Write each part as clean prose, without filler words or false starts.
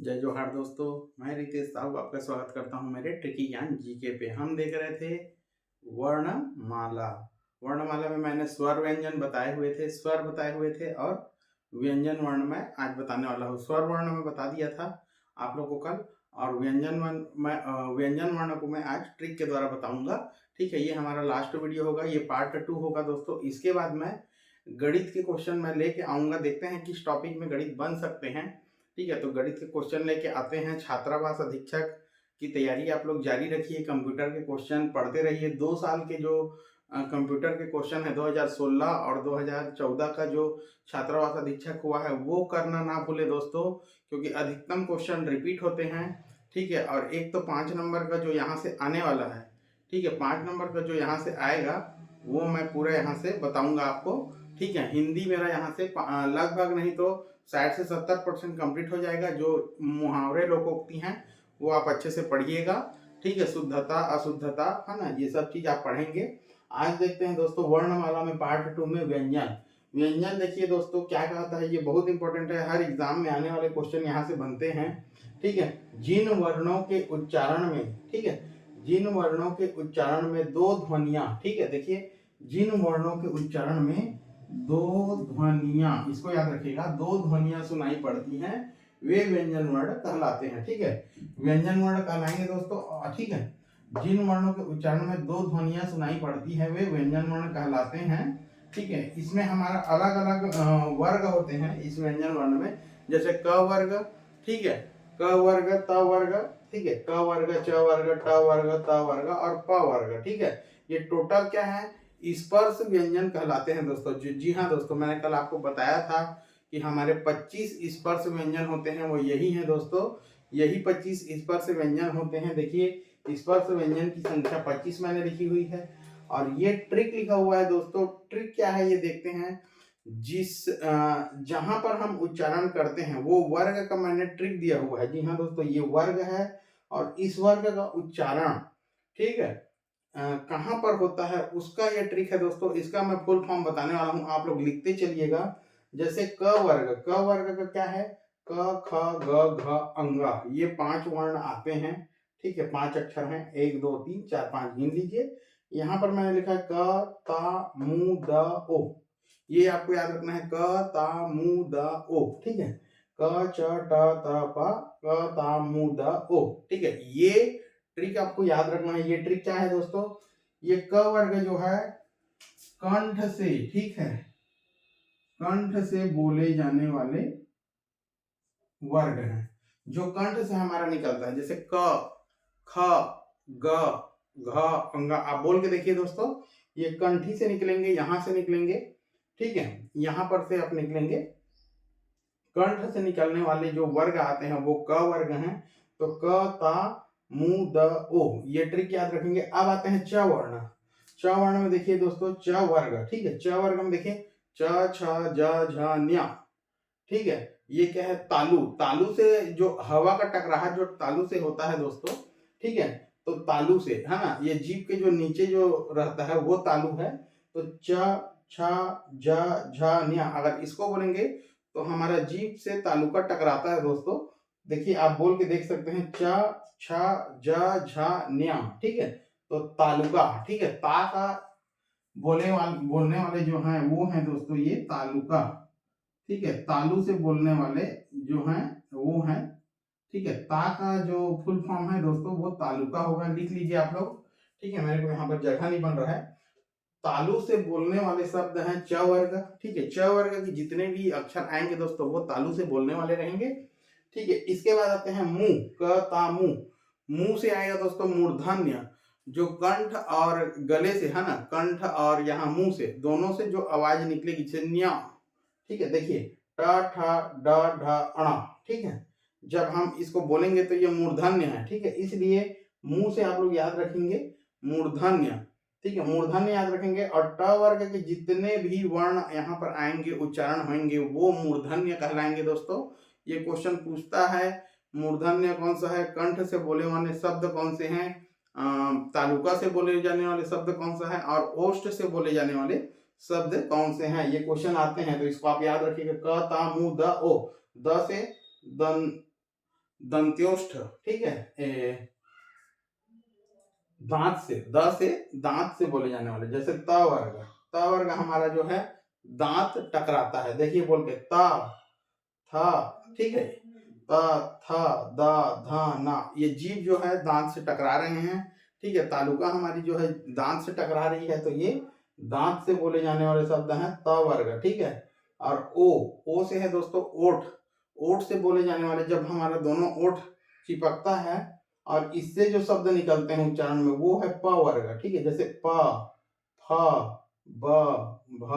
जय जोहार दोस्तों। मैं रितेश साहू आपका स्वागत करता हूं मेरे ट्रिकी ज्ञान जीके पे। हम देख रहे थे वर्णमाला। वर्णमाला में मैंने स्वर व्यंजन बताए हुए थे, स्वर बताए हुए थे और व्यंजन वर्ण मैं आज बताने वाला हूँ। स्वर वर्ण में बता दिया था आप लोगों को कल, और व्यंजन वर्ण को मैं आज ट्रिक के द्वारा बताऊंगा। ठीक है, ये हमारा लास्ट वीडियो होगा, ये पार्ट 2 होगा दोस्तों। इसके बाद मैं गणित के क्वेश्चन मैं लेके आऊंगा। देखते हैं किस टॉपिक में गणित बन सकते हैं। ठीक है, तो गणित के क्वेश्चन लेके आते हैं। छात्रावास अधीक्षक की तैयारी आप लोग जारी रखिए, कंप्यूटर के क्वेश्चन पढ़ते रहिए। 2 साल के जो कंप्यूटर के क्वेश्चन है 2016 और 2014 का जो छात्रावास अधीक्षक हुआ है वो करना ना भूले दोस्तों, क्योंकि अधिकतम क्वेश्चन रिपीट होते हैं। ठीक है, और एक तो 5 नंबर का जो यहाँ से आने वाला है, ठीक है, 5 नंबर का जो यहाँ से आएगा वो मैं पूरा यहाँ से बताऊंगा आपको। ठीक है, हिंदी मेरा यहाँ से लगभग नहीं तो 60 से 70% कंप्लीट हो जाएगा। जो मुहावरे लोकोक्ति हैं वो आप अच्छे से पढ़िएगा। ठीक है, शुद्धता अशुद्धता है ना, ये सब चीज आप पढ़ेंगे। आज देखते हैं दोस्तों वर्णमाला में पार्ट 2 में व्यंजन। व्यंजन देखिए दोस्तों क्या कहता है, ये बहुत इंपॉर्टेंट है, हर एग्जाम में आने वाले क्वेश्चन यहाँ से बनते हैं। ठीक है, जिन वर्णों के उच्चारण में, ठीक है, जिन वर्णों के उच्चारण में दो ध्वनियां, ठीक है, देखिए जिन वर्णों के उच्चारण में दो ध्वनियां, इसको याद रखिएगा, दो ध्वनियां सुनाई पड़ती हैं वे व्यंजन वर्ण कहलाते हैं। ठीक है, व्यंजन वर्ण कहलाएंगे दोस्तों। ठीक है, जिन वर्णों के उच्चारण में दो ध्वनियां सुनाई पड़ती है वे व्यंजन वर्ण कहलाते हैं। ठीक है, इसमें हमारा अलग अलग वर्ग होते हैं इस व्यंजन वर्ण में, जैसे क वर्ग, ठीक है, क वर्ग, त वर्ग, ठीक है, क वर्ग, च वर्ग, ट वर्ग, त वर्ग और प वर्ग। ठीक है, ये टोटल क्या है, स्पर्श व्यंजन कहलाते हैं दोस्तों। जी हाँ दोस्तों, मैंने कल आपको बताया था कि हमारे 25 स्पर्श व्यंजन होते हैं, वो यही है दोस्तों, यही 25 स्पर्श व्यंजन होते हैं। देखिए स्पर्श व्यंजन की संख्या 25 मैंने लिखी हुई है, और ये ट्रिक लिखा हुआ है दोस्तों। ट्रिक क्या है ये देखते हैं। जहां पर हम उच्चारण करते हैं वो वर्ग का मैंने ट्रिक दिया हुआ है। जी हाँ दोस्तों, ये वर्ग है और इस वर्ग का उच्चारण, ठीक है, कहां पर होता है उसका ये ट्रिक है दोस्तों। इसका मैं फुल फॉर्म बताने वाला हूं, आप लोग लिखते चलिएगा। जैसे क वर्ग, क वर्ग का क्या है, क ख ग घ अंगा, ये 5 वर्ण आते हैं। ठीक है, 5 अक्षर हैं, 1 2 3 4 5 गिन लीजिए। यहाँ पर मैंने लिखा है क ता मु द ओ, ये आपको याद रखना है, क ता मु द ओ। ठीक है, क च ट त प, क ता मु द ओ। ठीक है, ये ट्रिक आपको याद रखना है। ये ट्रिक क्या है दोस्तों, ये क वर्ग जो है कंठ से, ठीक है, कंठ से बोले जाने वाले वर्ग हैं, जो कंठ से हमारा निकलता है। जैसे क ख ग घ अंगा, आप बोल के देखिए दोस्तों, ये कंठी से निकलेंगे, यहां से निकलेंगे। ठीक है, यहां पर से आप निकलेंगे। कंठ से निकलने वाले जो वर्ग आते हैं वो क वर्ग हैं। तो क ता मु द ओ, ये ट्रिक याद रखेंगे। अब आते हैं च वर्ण। च वर्ण में देखिए दोस्तों, च वर्ग, ठीक है, च वर्ग में देखिए च छ ज झ न्य। ठीक है, ये क्या है, तालु। तालु से जो हवा का टकराहट जो तालु से होता है दोस्तों, ठीक है, तो तालु से है ना, ये जीभ के जो नीचे जो रहता है वो तालु है। तो च छ ज झ न्य, अगर इसको बोलेंगे तो हमारा जीभ से तालु का टकराता है दोस्तों। देखिए आप बोल के देख सकते हैं, च छ ज झ न्य। ठीक है, तो तालुका। ठीक है, ता का बोलने वाले जो हैं वो हैं दोस्तों ये तालुका। ठीक है, तालु से बोलने वाले जो हैं वो हैं, ठीक है, ता का जो फुल फॉर्म है दोस्तों वो तालुका होगा, लिख लीजिए आप लोग। ठीक है, मेरे को यहाँ पर जगह नहीं बन रहा है। तालु से बोलने वाले शब्द हैं च वर्ग। ठीक है, च वर्ग के जितने भी अक्षर आएंगे दोस्तों वो तालु से बोलने वाले रहेंगे। ठीक है, इसके बाद आते हैं मुंह, क ता मु। मुंह से आएगा दोस्तों मूर्धन्य, जो कंठ और गले से है ना, कंठ और यहाँ मुंह से, दोनों से जो आवाज निकलेगी, जैसे न्या। ठीक है, देखिए ट ठ ड ढ अण। ठीक है, जब हम इसको बोलेंगे तो ये मूर्धन्य है। ठीक है, इसलिए मुंह से आप लोग याद रखेंगे मूर्धन्य। ठीक है, मूर्धन्य याद रखेंगे, और ट वर्ग के जितने भी वर्ण यहाँ पर आएंगे, उच्चारण होंगे, वो मूर्धन्य कहलाएंगे दोस्तों। ये क्वेश्चन पूछता है मूर्धन्य कौन सा है, कंठ से बोले वाले शब्द कौन से हैं, तालुका से बोले जाने वाले शब्द कौन सा है, और ओष्ठ से बोले जाने वाले शब्द कौन से हैं, ये क्वेश्चन आते हैं। तो इसको आप याद रखिएगा, क ता मु द ओ, द से दन, दंत्योष्ठ, ठीक है, दांत से, द से दांत से बोले जाने वाले, जैसे त वर्ग, त वर्ग हमारा जो है दांत टकराता है, देखिए बोल के ता था, ठीक है, त था द ध ना, ये जीभ जो है दांत से टकरा रहे हैं, ठीक है, तालुका हमारी जो है दांत से टकरा रही है, तो ये दांत से बोले जाने वाले शब्द हैं त वर्ग, ठीक है। और ओ से है दोस्तों ओठ, ओठ से बोले जाने वाले, जब हमारा दोनों ओठ चिपकता है और इससे जो शब्द निकलते हैं उच्चारण में, वो है प वर्ग, ठीक है, जैसे प फ ब भ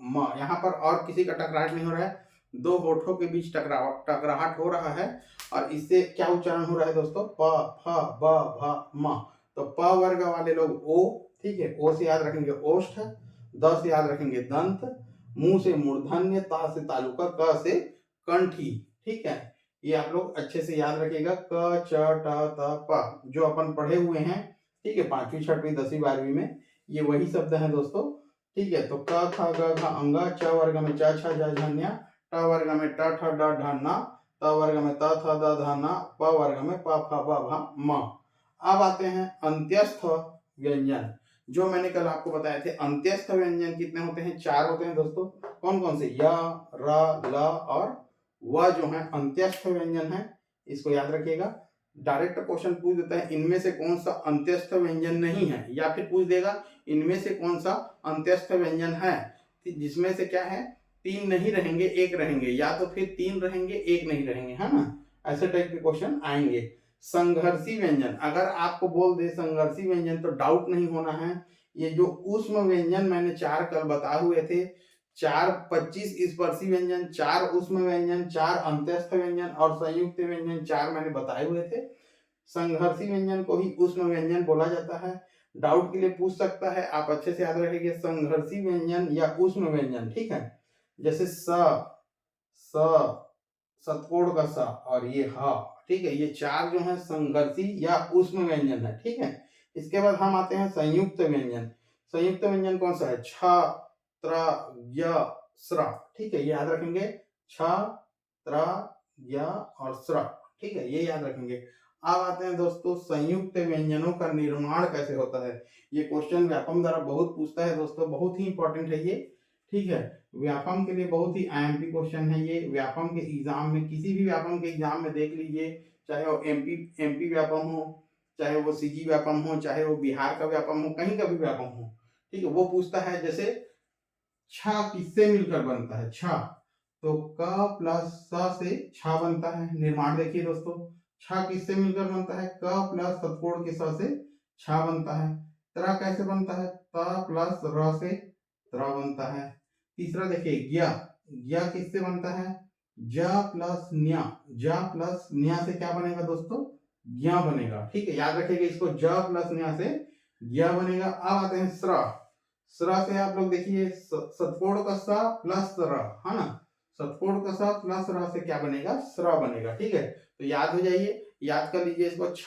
म, यहाँ पर और किसी का टकराहट नहीं हो रहा है, दो होठों के बीच टकराहट हो रहा है, और इससे क्या उच्चारण हो रहा है दोस्तों, प फ ब भ म। तो प वर्ग वाले लोग ओ, ठीक है, ओ से याद रखेंगे ओष्ठ, द से याद रखेंगे दंत, मुंह से मूर्धन्य, ता से तालुका, क से कंठी, ठीक है। ये आप लोग अच्छे से याद रखिएगा, क च ट त प, जो अपन पढ़े हुए हैं, ठीक है, 5वीं 6वीं 10वीं 12वीं में, ये वही शब्द है दोस्तों, ठीक है। तो क ख ग घ अंग, च वर्ग में च छ ज झ ञ, ट वर्ग में ट ठ ड ढ न, त वर्ग में त थ द ध न, प वर्ग में प फ ब भ म। अब आते हैं अंत्यस्थ व्यंजन, जो मैंने कल आपको बताए थे। अंत्यस्थ व्यंजन कितने होते हैं, 4 होते हैं दोस्तों। कौन कौन से, य र ल और व जो है अंत्यस्थ व्यंजन है, इसको याद रखिएगा। डायरेक्ट क्वेश्चन पूछ देता है इनमें से कौन सा अंत्यस्थ व्यंजन नहीं है, या फिर पूछ देगा इनमें से कौन सा अंत्यस्थ व्यंजन है, जिसमें से क्या है, 3 नहीं रहेंगे 1 रहेंगे, या तो फिर 3 रहेंगे 1 नहीं रहेंगे, है ना, ऐसे टाइप के क्वेश्चन आएंगे। संघर्षी व्यंजन, अगर आपको बोल दे संघर्षी व्यंजन, तो डाउट नहीं होना है, ये जो ऊष्म व्यंजन मैंने 4 कल बताए हुए थे, 4 25 स्पर्शी व्यंजन, 4 ऊष्म व्यंजन, 4 अंत्यस्थ व्यंजन और संयुक्त व्यंजन 4 मैंने बताए हुए थे। संघर्षी व्यंजन को ही ऊष्म व्यंजन बोला जाता है। डाउट के लिए पूछ सकता है, आप अच्छे से याद रखेंगे, संघर्षी व्यंजन या ऊष्म व्यंजन, ठीक है। जैसे स सतकोड़ का स और ये ह, ठीक है, ये 4 जो है संघर्षी या ऊष्म व्यंजन है, ठीक है। इसके बाद हम आते हैं संयुक्त व्यंजन। संयुक्त व्यंजन कौन सा है, छ त्र य स्र, ठीक है, ये याद रखेंगे, छ त्र य और स्र, ठीक है, ये याद रखेंगे। अब आते हैं दोस्तों संयुक्त व्यंजनों का निर्माण कैसे होता है। ये क्वेश्चन व्यापम द्वारा बहुत पूछता है दोस्तों, बहुत ही इंपॉर्टेंट है ये, ठीक है। व्यापम के लिए बहुत ही आईएमपी क्वेश्चन है ये। व्यापम के एग्जाम में, किसी भी व्यापम के एग्जाम में देख लीजिए, चाहे वो एमपी व्यापम हो, चाहे वो सीजी व्यापम हो, चाहे वो बिहार का व्यापम हो, कहीं का भी व्यापम हो, ठीक है, वो पूछता है जैसे छ किससे मिलकर बनता है, छ, तो क प्लस स से छ बनता है। निर्माण देखिए दोस्तों, छ किससे मिलकर बनता है, क प्लस सतकोड़ के स से छ बनता है। त्र कैसे बनता है, त प्लस र से त्र बनता है। तीसरा देखिए ज्ञ, ज्ञ किससे बनता है, ज प्लस न्य, ज प्लस न्य से क्या बनेगा दोस्तों, ज्ञ बनेगा, ठीक है, याद रखिएगा इसको, ज प्लस न्य से ज्ञ बनेगा। अब आते हैं स्र, स्र से आप लोग देखिए सतकोड़ का स प्लस र, है ना, सतकोड़ का स प्लस र से क्या बनेगा, स्र बनेगा, ठीक है। तो याद हो जाइए, याद कर लीजिए इसको, छ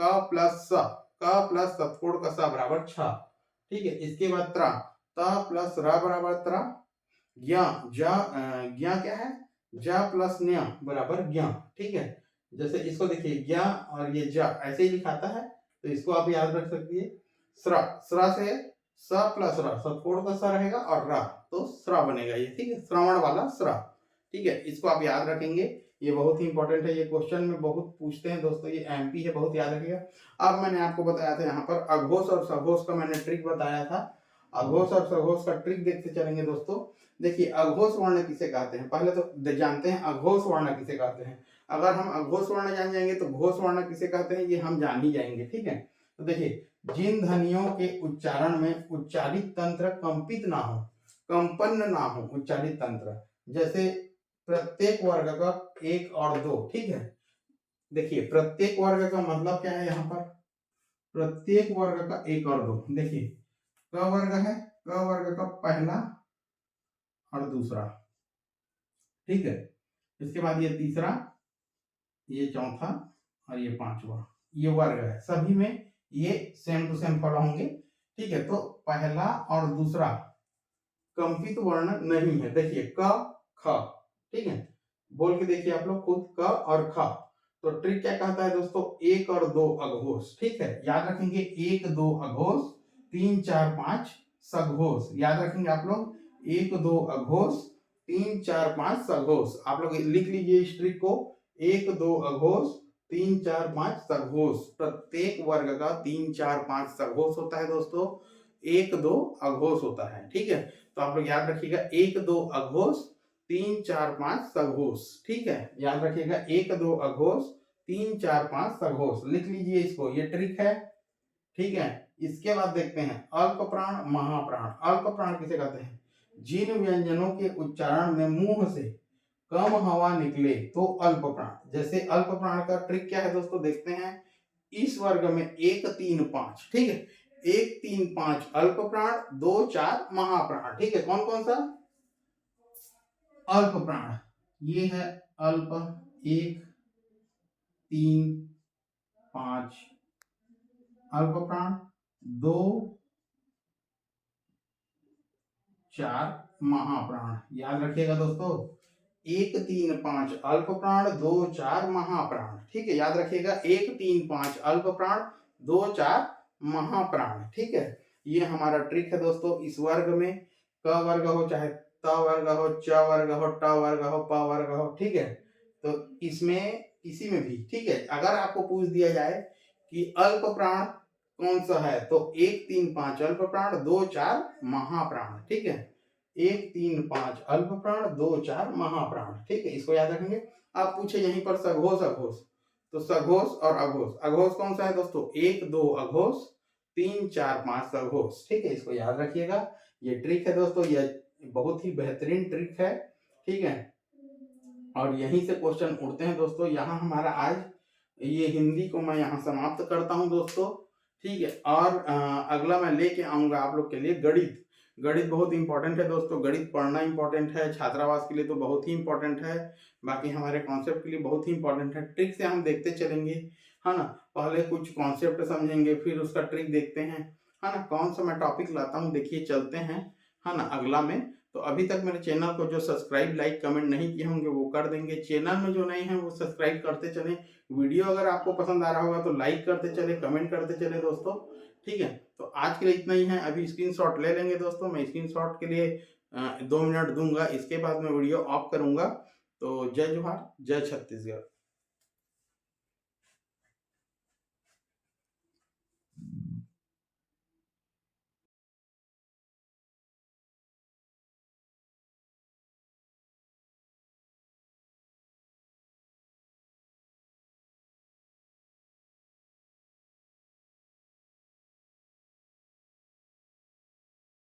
क प्लस स, क प्लस सतकोड़ का स बराबर छ, ठीक है। इसके बाद त्र, त प्लस र बराबर त्र, ज्ञ, ज्ञ क्या है, ज प्लस न्य बराबर ज्ञ, ठीक है। जैसे इसको देखिए ज्ञ और ये ज ऐसे ही लिखाता है, तो इसको आप याद रख सकती है। स्र, स्र से स प्लस र, सतकोड़ का स रहेगा और र, तो स्र बनेगा ये, ठीक है, श्रवण वाला स्र, ठीक है, इसको आप याद रखेंगे। ये बहुत ही इंपॉर्टेंट है, ये क्वेश्चन में बहुत पूछते हैं दोस्तों, ये एमपी है, बहुत याद रखिएगा। अब मैंने आपको बताया था यहाँ पर अघोष और सघोष का मैंने ट्रिक बताया था। अघोष और सघोष का ट्रिक देखते चलेंगे दोस्तों। देखिए अघोष वर्ण किसे कहते हैं, पहले तो जानते हैं अघोष वर्ण किसे कहते हैं। अगर हम अघोष वर्ण जान जाएंगे तो घोष वर्ण किसे कहते हैं ये हम जान ही जाएंगे, ठीक है। तो देखिए जिन ध्वनियों के उच्चारण में उच्चारित तंत्र कंपित ना हो, कंपन्न ना हो उच्चारित तंत्र, जैसे प्रत्येक वर्ग का 1 और 2, ठीक है। देखिए प्रत्येक वर्ग का मतलब क्या है, यहाँ पर प्रत्येक वर्ग का 1 और 2, देखिए क वर्ग है, क वर्ग का पहला और दूसरा, ठीक है। इसके बाद ये तीसरा, ये चौथा और ये पांचवा, ये वर्ग है, सभी में ये सेम टू सेम फॉलो होंगे, ठीक है। तो पहला और दूसरा कंपित वर्ण नहीं है, देखिए क ख, ठीक है, बोल के देखिए आप लोग खुद क और ख, तो ट्रिक क्या कहता है दोस्तों, 1 और 2 अघोष, ठीक है, याद रखेंगे 1 2 अघोष, 3 4 5 सघोष, याद रखेंगे आप लोग 1 2 अघोष, 3 4 5 सघोष, आप लोग लिख लीजिए इस ट्रिक को, 1 2 अघोष, 3 4 5 सघोष, प्रत्येक वर्ग का 3 4 5 सघोष होता है दोस्तों, 1 2 अघोष होता है, ठीक है। तो आप लोग याद रखिएगा 1 2 अघोष, 3 4 5 सघोष, ठीक है, याद रखिएगा 1 2 अघोष, 3 4 5 सघोष, लिख लीजिए इसको, ये ट्रिक है, ठीक है। इसके बाद देखते हैं अल्प प्राण महाप्राण। अल्प प्राण किसे कहते हैं, जिन व्यंजनों के उच्चारण में मुंह से कम हवा निकले तो अल्प प्राण। जैसे अल्प प्राण का ट्रिक क्या है दोस्तों, देखते हैं, इस वर्ग में 1 3 5, ठीक है, 1 3 5 अल्प प्राण, 2 4 महाप्राण, ठीक है। कौन कौन सा अल्प प्राण, ये है अल्प, 1 3 5 अल्प प्राण, 2 4 महाप्राण, याद रखिएगा दोस्तों, 1 3 5 अल्प प्राण, 2 4 महाप्राण, ठीक है, याद रखिएगा 1 3 5 अल्प प्राण, 2 4 महाप्राण, ठीक है। ये हमारा ट्रिक है दोस्तों। इस वर्ग में क वर्ग हो चाहे त वर्ग हो, च वर्ग हो, ट वर्ग हो, प वर्ग हो, ठीक है, तो इसमें किसी में भी, ठीक है, अगर आपको पूछ दिया जाए कि अल्प प्राण कौन सा है, तो 1 3 5 अल्प प्राण, 2 4 महाप्राण, ठीक है, 1 3 5 अल्प प्राण, 2 4 महाप्राण, ठीक है, इसको याद रखेंगे। आप पूछे यहीं पर सघोष अघोष, तो सघोष और अघोष, अघोष कौन सा है दोस्तों, 1 2 अघोष, 3 4 5 सघोष, ठीक है, इसको याद रखिएगा। ये ट्रिक है दोस्तों, यह बहुत ही बेहतरीन ट्रिक है, ठीक है, और यहीं से क्वेश्चन उठते हैं दोस्तों। यहाँ हमारा आज ये हिंदी को मैं यहाँ समाप्त करता हूँ दोस्तों, ठीक है, और अगला मैं लेके आऊंगा आप लोग के लिए गणित। गणित बहुत इंपॉर्टेंट है दोस्तों, गणित पढ़ना इंपॉर्टेंट है, छात्रावास के लिए तो बहुत ही इंपॉर्टेंट है, बाकी हमारे कॉन्सेप्ट के लिए बहुत ही इंपॉर्टेंट है। ट्रिक से हम देखते चलेंगे, है ना, पहले कुछ कॉन्सेप्ट समझेंगे, फिर उसका ट्रिक देखते हैं, है ना, कौन सा मैं टॉपिक लाता हूँ, देखिए चलते हैं, है ना, अगला में। तो अभी तक मेरे चैनल को जो सब्सक्राइब लाइक कमेंट नहीं किए होंगे वो कर देंगे, चैनल में जो नए हैं वो सब्सक्राइब करते चलें, वीडियो अगर आपको पसंद आ रहा होगा तो लाइक करते चले, कमेंट करते चले दोस्तों, ठीक है। तो आज के लिए इतना ही है, अभी स्क्रीनशॉट ले लेंगे दोस्तों, मैं स्क्रीनशॉट के लिए 2 मिनट दूंगा, इसके बाद मैं वीडियो ऑफ करूंगा। तो जय जोहार, जय छत्तीसगढ़।